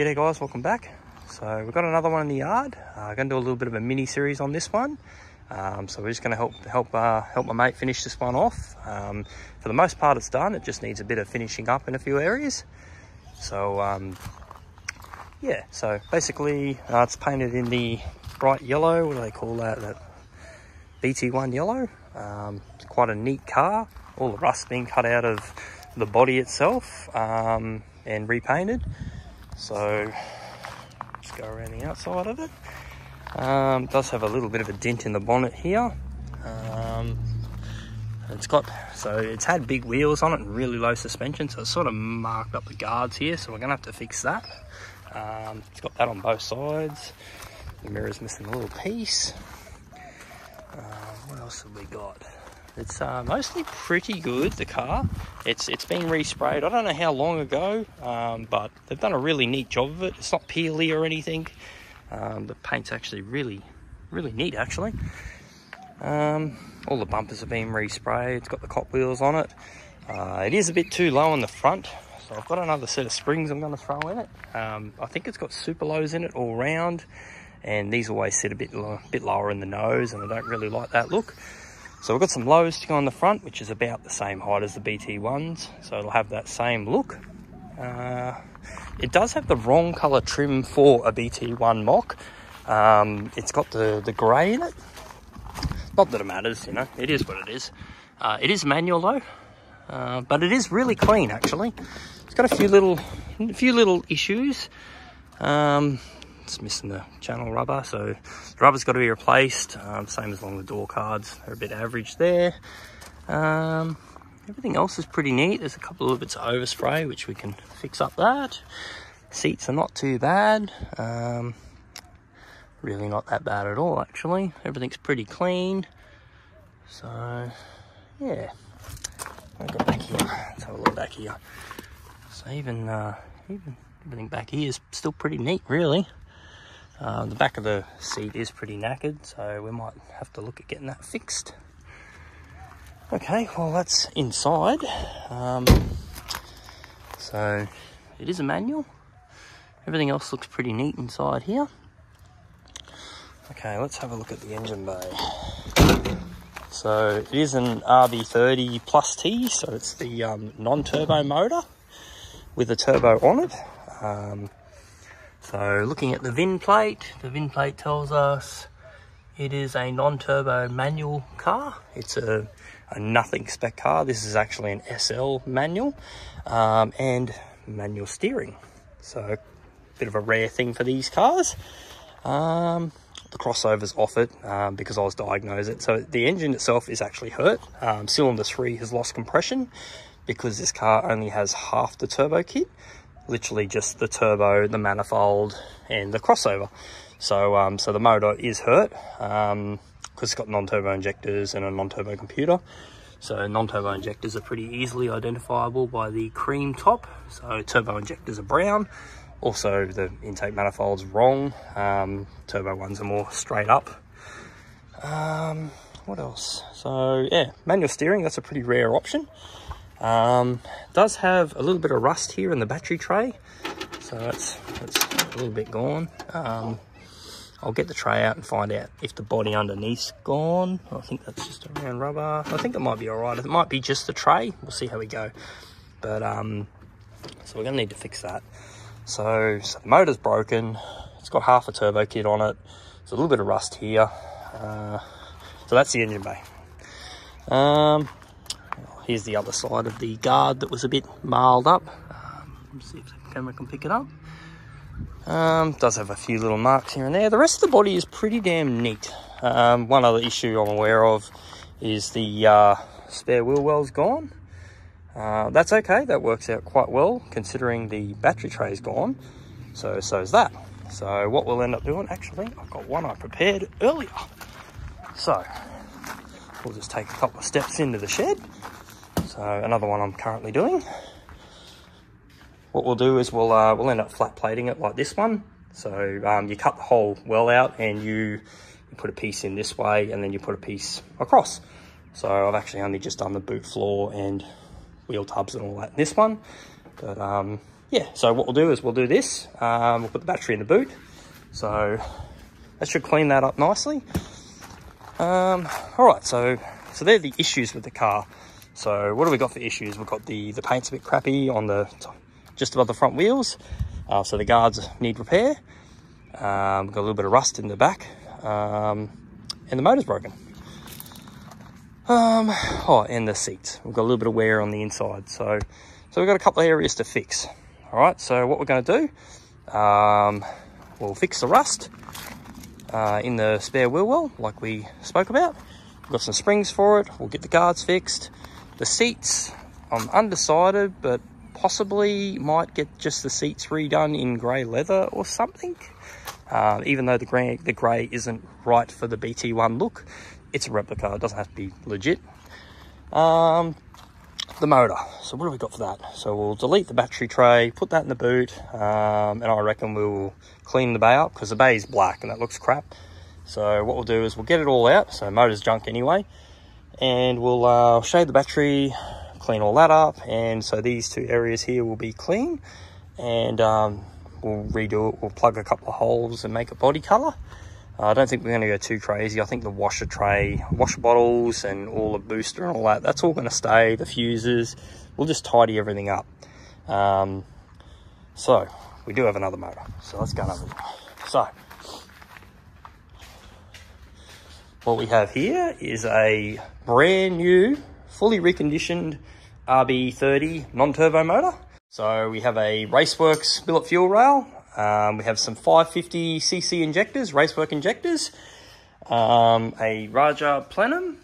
G'day guys, welcome back. So we've got another one in the yard. I'm going to do a little bit of a mini series on this one. So we're just going to help my mate finish this one off. For the most part it's done, it just needs a bit of finishing up in a few areas. So yeah, so basically it's painted in the bright yellow, what do they call that, that bt1 yellow. It's quite a neat car, all the rust being cut out of the body itself and repainted. So just go around the outside of it. It does have a little bit of a dent in the bonnet here. It's had big wheels on it and really low suspension, so it's sort of marked up the guards here, so we're gonna have to fix that. It's got that on both sides. The mirror's missing a little piece. What else have we got? It's mostly pretty good, the car. It's been resprayed. I don't know how long ago, but they've done a really neat job of it. It's not peely or anything. The paint's actually really neat, actually. All the bumpers have been resprayed. It's got the cop wheels on it. It is a bit too low on the front, so I've got another set of springs I'm going to throw in it. I think it's got super lows in it all round, and these always sit a bit lower in the nose, and I don't really like that look. So we've got some lows to go on the front, which is about the same height as the BT1s, so it'll have that same look. It does have the wrong colour trim for a BT1 mock. It's got the grey in it. Not that it matters, you know, it is what it is. It is manual though, but it is really clean actually. It's got a few little issues. It's missing the channel rubber, so the rubber's got to be replaced. Same as along the door cards, they're a bit average there. Everything else is pretty neat. There's a couple of bits of overspray which we can fix up that. Seats are not too bad. Really not that bad at all actually. Everything's pretty clean. So yeah, I'll go back here. Let's have a look back here. So even everything back here is still pretty neat really. The back of the seat is pretty knackered, so we might have to look at getting that fixed. Okay, well that's inside. So it is a manual. Everything else looks pretty neat inside here. Okay, let's have a look at the engine bay. So it is an RB30 Plus T, so it's the non-turbo motor with a turbo on it. So looking at the VIN plate tells us it is a non-turbo manual car. It's a nothing spec car. This is actually an SL manual and manual steering. So a bit of a rare thing for these cars. The crossover's off it because I was diagnosed it. So the engine itself is actually hurt. Cylinder 3 has lost compression because this car only has half the turbo kit. Literally just the turbo, the manifold, and the crossover. So so the motor is hurt because it's got non-turbo injectors and a non-turbo computer. So non-turbo injectors are pretty easily identifiable by the cream top. So turbo injectors are brown. Also the intake manifold's wrong. Turbo ones are more straight up. What else? So yeah, manual steering, that's a pretty rare option. Does have a little bit of rust here in the battery tray, so that's a little bit gone. I'll get the tray out and find out if the body underneath's gone. I think that's just around rubber. I think it might be all right. It might be just the tray. We'll see how we go. But so we're gonna need to fix that. So the motor's broken. It's got half a turbo kit on it. There's a little bit of rust here. So that's the engine bay. Here's the other side of the guard that was a bit marled up. Let's see if the camera can pick it up. Does have a few little marks here and there. The rest of the body is pretty damn neat. One other issue I'm aware of is the spare wheel well's gone. That's okay, that works out quite well considering the battery tray is gone. So's that. So what we'll end up doing, actually, I've got one I prepared earlier. So we'll just take a couple of steps into the shed. So another one I'm currently doing. What we'll do is we'll end up flat plating it like this one. So you cut the whole well out and you put a piece in this way and then you put a piece across. So I've actually only just done the boot floor and wheel tubs and all that in this one. But yeah, so what we'll do is we'll do this. We'll put the battery in the boot. So that should clean that up nicely. All right, so they're the issues with the car. So what do we got for issues? We've got the paint's a bit crappy on the just above the front wheels. So the guards need repair. We've got a little bit of rust in the back. And the motor's broken. Oh, and the seats. We've got a little bit of wear on the inside. So we've got a couple of areas to fix. All right, so what we're going to do, we'll fix the rust in the spare wheel well, like we spoke about. We've got some springs for it. We'll get the guards fixed. The seats, I'm undecided, but possibly might get just the seats redone in grey leather or something. Even though the grey isn't right for the BT1 look, it's a replica. It doesn't have to be legit. The motor. So what have we got for that? So we'll delete the battery tray, put that in the boot, and I reckon we'll clean the bay up because the bay is black and that looks crap. So what we'll do is we'll get it all out. So motor's junk anyway, and we'll shade the battery, clean all that up, and so these two areas here will be clean, and we'll redo it. We'll plug a couple of holes and make it body colour. I don't think we're going to go too crazy. I think the washer tray, washer bottles and all the booster and all that, that's all going to stay. The fuses, we'll just tidy everything up. So we do have another motor, so let's go over it. So what we have here is a brand new, fully reconditioned RB30 non-turbo motor. So we have a Raceworks billet fuel rail. We have some 550cc injectors, Racework injectors, a Raja Plenum,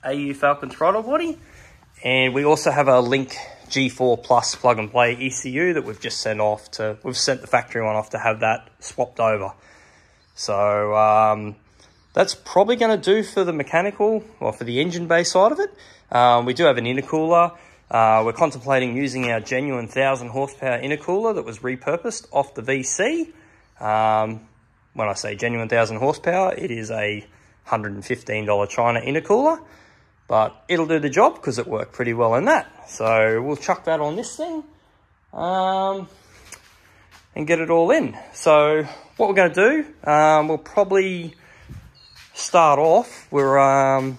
AU Falcon throttle body, and we also have a Link G4 Plus plug and play ECU that we've just sent off to, we've sent the factory one off to have that swapped over. So that's probably going to do for the mechanical, or for the engine bay side of it. We do have an intercooler. We're contemplating using our genuine 1,000 horsepower intercooler that was repurposed off the VC. When I say genuine 1,000 horsepower, it is a $115 China intercooler, but it'll do the job because it worked pretty well in that. So we'll chuck that on this thing and get it all in. So what we're going to do, we'll probably start off, we'll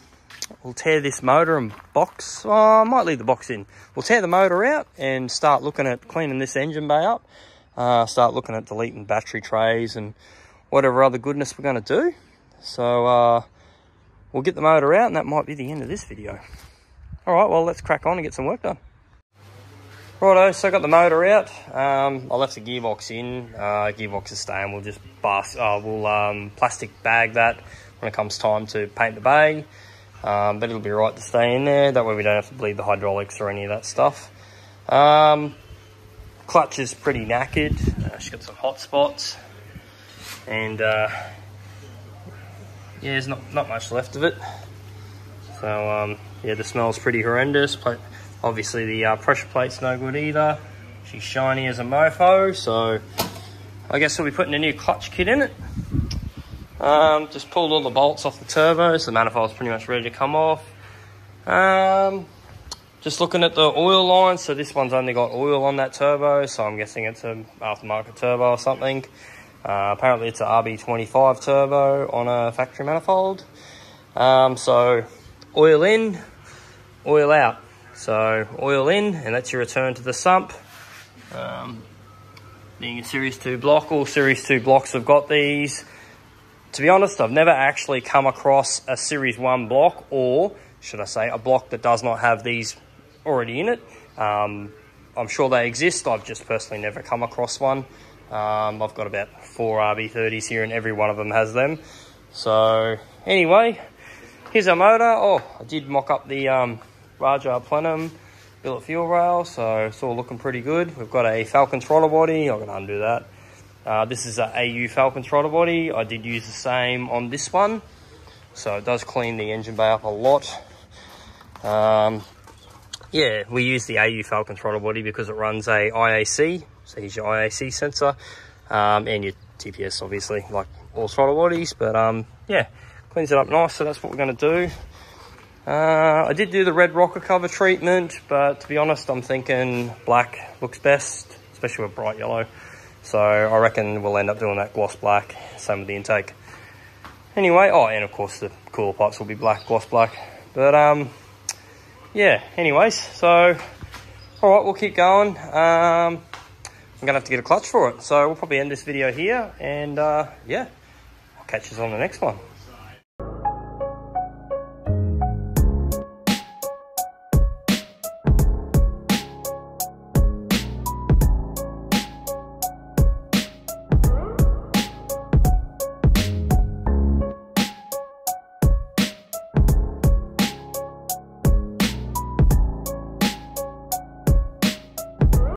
tear this motor and box. I might leave the box in. We'll tear the motor out and start looking at cleaning this engine bay up. Start looking at deleting battery trays and whatever other goodness we're going to do. So we'll get the motor out, and that might be the end of this video. All right, well, let's crack on and get some work done. Righto, so I got the motor out. I left the gearbox in. Gearbox is staying. We'll just plastic bag that when it comes time to paint the bay. But it'll be right to stay in there. That way we don't have to bleed the hydraulics or any of that stuff. Clutch is pretty knackered. She's got some hot spots. And yeah, there's not much left of it. So yeah, the smell's pretty horrendous. Obviously the pressure plate's no good either. She's shiny as a mofo. So I guess we'll be putting a new clutch kit in it. Just pulled all the bolts off the turbo, so the manifold's pretty much ready to come off. Just looking at the oil line, so this one's only got oil on that turbo, so I'm guessing it's an aftermarket turbo or something. Apparently it's a RB25 turbo on a factory manifold. So oil in, oil out. So oil in, and that's your return to the sump. Being a Series 2 block, all Series 2 blocks have got these. To be honest, I've never actually come across a Series 1 block, or should I say a block that does not have these already in it. I'm sure they exist. I've just personally never come across one. I've got about 4 RB30s here and every one of them has them. So anyway, here's our motor. Oh, I did mock up the Raja Plenum billet fuel rail, so it's all looking pretty good. We've got a Falcon throttle body. I'm going to undo that. This is a AU Falcon throttle body. I did use the same on this one, so it does clean the engine bay up a lot. Yeah, we use the AU Falcon throttle body because it runs a IAC, so here's your IAC sensor, and your TPS obviously, like all throttle bodies, but yeah, cleans it up nice, so that's what we're going to do. I did do the red rocker cover treatment, but to be honest, I'm thinking black looks best, especially with bright yellow. So I reckon we'll end up doing that gloss black, same with the intake. Anyway, oh, and of course the cooler pipes will be black, gloss black. But yeah, anyways, so all right, we'll keep going. I'm gonna have to get a clutch for it. So we'll probably end this video here, and yeah, I'll catch you on the next one.